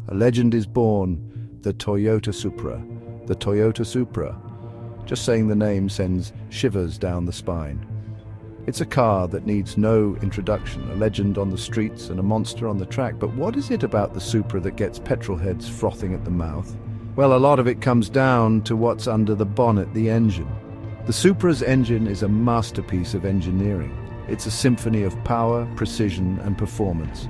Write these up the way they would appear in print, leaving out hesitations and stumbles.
A legend is born, the Toyota Supra. The Toyota Supra. Just saying the name sends shivers down the spine. It's a car that needs no introduction, a legend on the streets and a monster on the track. But what is it about the Supra that gets petrol heads frothing at the mouth? Well, a lot of it comes down to what's under the bonnet, the engine. The Supra's engine is a masterpiece of engineering. It's a symphony of power, precision, and performance.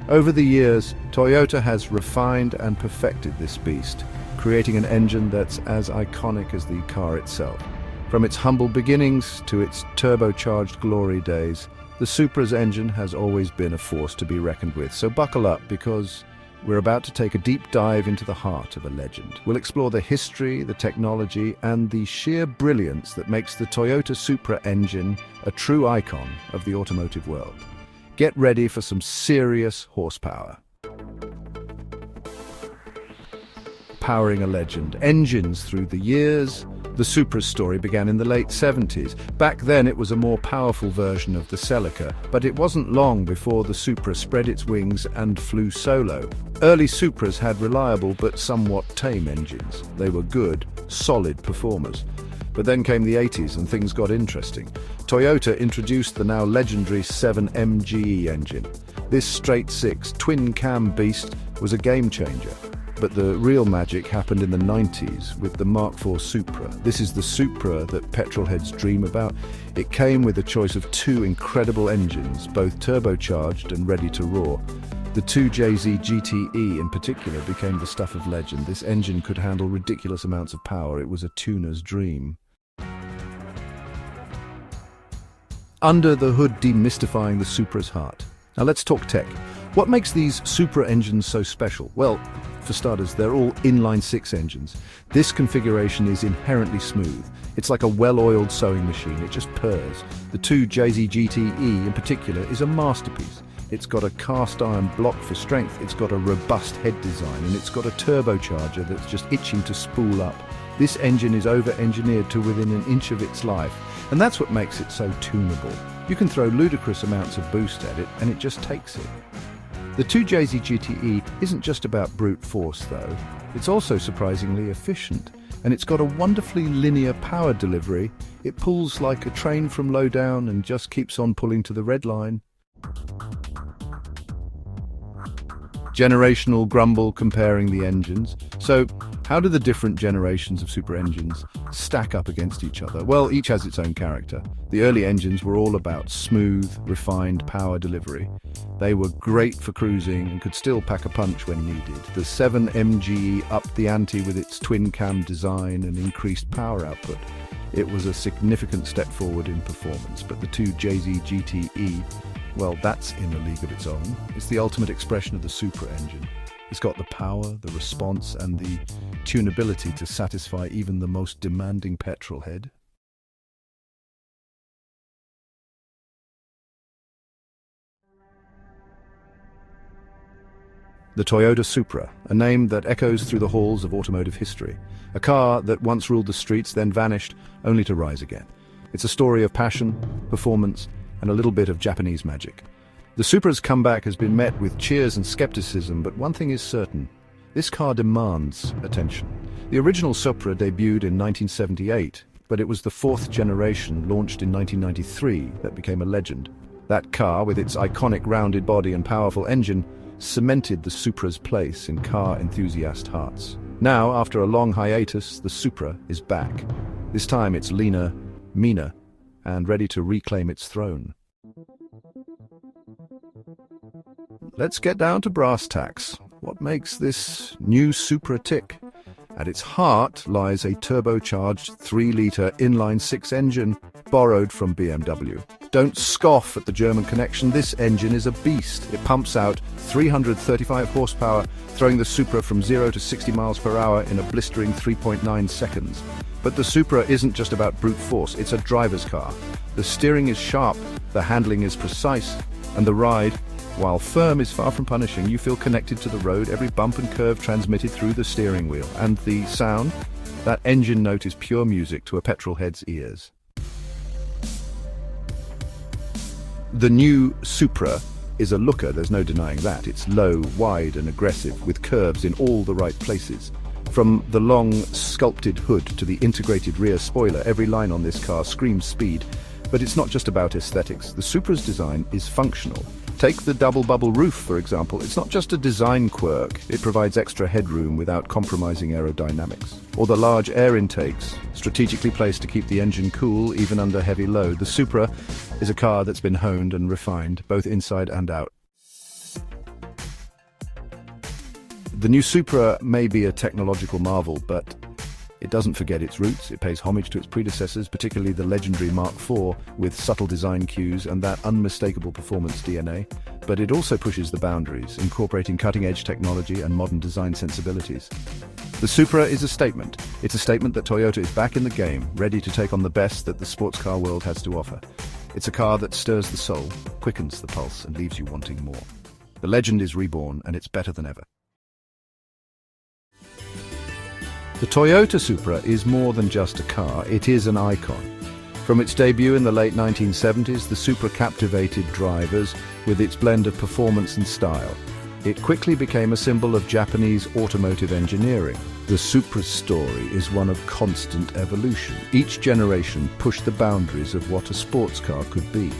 Over the years, Toyota has refined and perfected this beast, creating an engine that's as iconic as the car itself. From its humble beginnings to its turbocharged glory days, the Supra's engine has always been a force to be reckoned with. So buckle up, because we're about to take a deep dive into the heart of a legend. We'll explore the history, the technology, and the sheer brilliance that makes the Toyota Supra engine a true icon of the automotive world. Get ready for some serious horsepower. Powering a legend. Engines through the years. The Supra's story began in the late 70s. Back then it was a more powerful version of the Celica, but it wasn't long before the Supra spread its wings and flew solo. Early Supras had reliable but somewhat tame engines. They were good, solid performers. But then came the 80s and things got interesting. Toyota introduced the now legendary 7MGE engine. This straight-six, twin-cam beast was a game-changer. But the real magic happened in the 90s with the Mark IV Supra. This is the Supra that petrolheads dream about. It came with a choice of two incredible engines, both turbocharged and ready to roar. The 2JZ GTE in particular became the stuff of legend. This engine could handle ridiculous amounts of power. It was a tuner's dream. Under the hood, demystifying the Supra's heart. Now let's talk tech. What makes these Supra engines so special? Well, for starters, they're all inline-six engines. This configuration is inherently smooth. It's like a well-oiled sewing machine. It just purrs. The 2JZ GTE in particular is a masterpiece. It's got a cast-iron block for strength, it's got a robust head design, and it's got a turbocharger that's just itching to spool up. This engine is over-engineered to within an inch of its life, and that's what makes it so tunable. You can throw ludicrous amounts of boost at it, and it just takes it. The 2JZ GTE isn't just about brute force, though. It's also surprisingly efficient, and it's got a wonderfully linear power delivery. It pulls like a train from low down and just keeps on pulling to the red line. Generational grumble comparing the engines. So, how do the different generations of Supra engines stack up against each other? Well, each has its own character. The early engines were all about smooth, refined power delivery. They were great for cruising and could still pack a punch when needed. The 7MGE upped the ante with its twin-cam design and increased power output. It was a significant step forward in performance, but the 2JZ GTE, well, that's in a league of its own. It's the ultimate expression of the Supra engine. It's got the power, the response, and the tunability to satisfy even the most demanding petrol head. The Toyota Supra, a name that echoes through the halls of automotive history. A car that once ruled the streets, then vanished, only to rise again. It's a story of passion, performance, and a little bit of Japanese magic. The Supra's comeback has been met with cheers and skepticism, but one thing is certain. This car demands attention. The original Supra debuted in 1978, but it was the fourth generation, launched in 1993, that became a legend. That car, with its iconic rounded body and powerful engine, cemented the Supra's place in car enthusiast hearts. Now, after a long hiatus, the Supra is back. This time it's leaner, meaner, and ready to reclaim its throne. Let's get down to brass tacks. What makes this new Supra tick? At its heart lies a turbocharged 3-litre inline-six engine borrowed from BMW. Don't scoff at the German connection. This engine is a beast. It pumps out 335 horsepower, throwing the Supra from 0 to 60 miles per hour in a blistering 3.9 seconds. But the Supra isn't just about brute force, it's a driver's car. The steering is sharp, the handling is precise, and the ride, while firm, is far from punishing. You feel connected to the road, every bump and curve transmitted through the steering wheel. And the sound? That engine note is pure music to a petrolhead's ears. The new Supra is a looker, there's no denying that. It's low, wide and aggressive, with curves in all the right places. From the long, sculpted hood to the integrated rear spoiler, every line on this car screams speed. But it's not just about aesthetics. The Supra's design is functional. Take the double bubble roof, for example. It's not just a design quirk. It provides extra headroom without compromising aerodynamics. Or the large air intakes, strategically placed to keep the engine cool even under heavy load. The Supra is a car that's been honed and refined, both inside and out. The new Supra may be a technological marvel, but it doesn't forget its roots. It pays homage to its predecessors, particularly the legendary Mark IV, with subtle design cues and that unmistakable performance DNA. But it also pushes the boundaries, incorporating cutting-edge technology and modern design sensibilities. The Supra is a statement. It's a statement that Toyota is back in the game, ready to take on the best that the sports car world has to offer. It's a car that stirs the soul, quickens the pulse, and leaves you wanting more. The legend is reborn, and it's better than ever. The Toyota Supra is more than just a car, it is an icon. From its debut in the late 1970s, the Supra captivated drivers with its blend of performance and style. It quickly became a symbol of Japanese automotive engineering. The Supra's story is one of constant evolution. Each generation pushed the boundaries of what a sports car could be.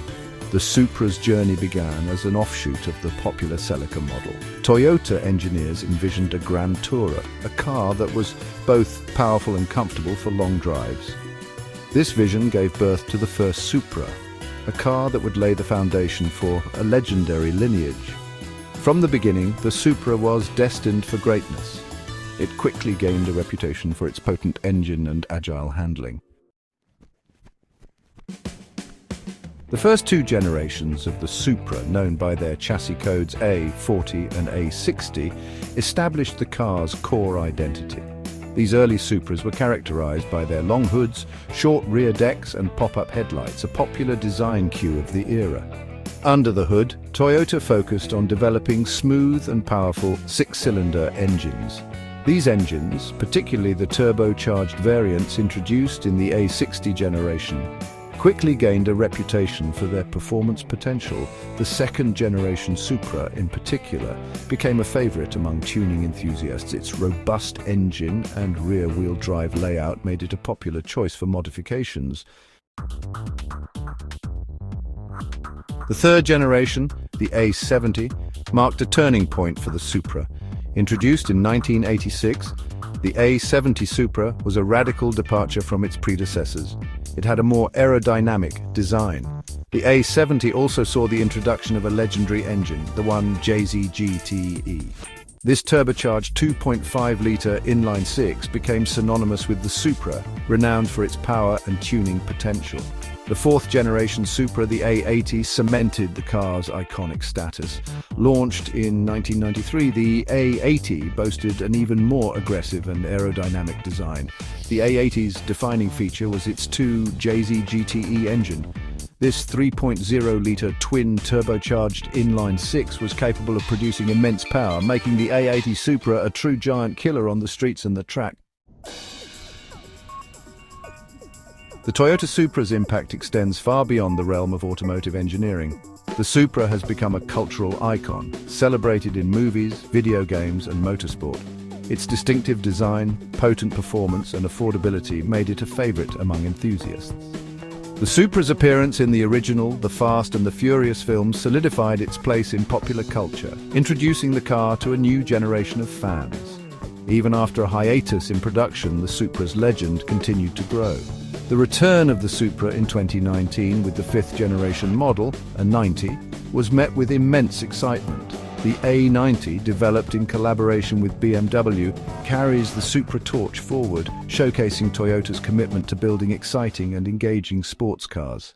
The Supra's journey began as an offshoot of the popular Celica model. Toyota engineers envisioned a Grand Tourer, a car that was both powerful and comfortable for long drives. This vision gave birth to the first Supra, a car that would lay the foundation for a legendary lineage. From the beginning, the Supra was destined for greatness. It quickly gained a reputation for its potent engine and agile handling. The first two generations of the Supra, known by their chassis codes A40 and A60, established the car's core identity. These early Supras were characterized by their long hoods, short rear decks and pop-up headlights, a popular design cue of the era. Under the hood, Toyota focused on developing smooth and powerful six-cylinder engines. These engines, particularly the turbocharged variants introduced in the A60 generation, quickly gained a reputation for their performance potential. The second-generation Supra, in particular, became a favorite among tuning enthusiasts. Its robust engine and rear-wheel drive layout made it a popular choice for modifications. The third generation, the A70, marked a turning point for the Supra. Introduced in 1986, the A70 Supra was a radical departure from its predecessors. It had a more aerodynamic design. The A70 also saw the introduction of a legendary engine, the JZGTE. This turbocharged 2.5-litre inline-six became synonymous with the Supra, renowned for its power and tuning potential. The fourth-generation Supra, the A80, cemented the car's iconic status. Launched in 1993, the A80 boasted an even more aggressive and aerodynamic design. The A80's defining feature was its 2JZGTE engine. This 3.0-litre twin turbocharged inline-six was capable of producing immense power, making the A80 Supra a true giant killer on the streets and the track. The Toyota Supra's impact extends far beyond the realm of automotive engineering. The Supra has become a cultural icon, celebrated in movies, video games and motorsport. Its distinctive design, potent performance and affordability made it a favorite among enthusiasts. The Supra's appearance in the original The Fast and the Furious films solidified its place in popular culture, introducing the car to a new generation of fans. Even after a hiatus in production, the Supra's legend continued to grow. The return of the Supra in 2019 with the fifth-generation model, a 90, was met with immense excitement. The A90, developed in collaboration with BMW, carries the Supra torch forward, showcasing Toyota's commitment to building exciting and engaging sports cars.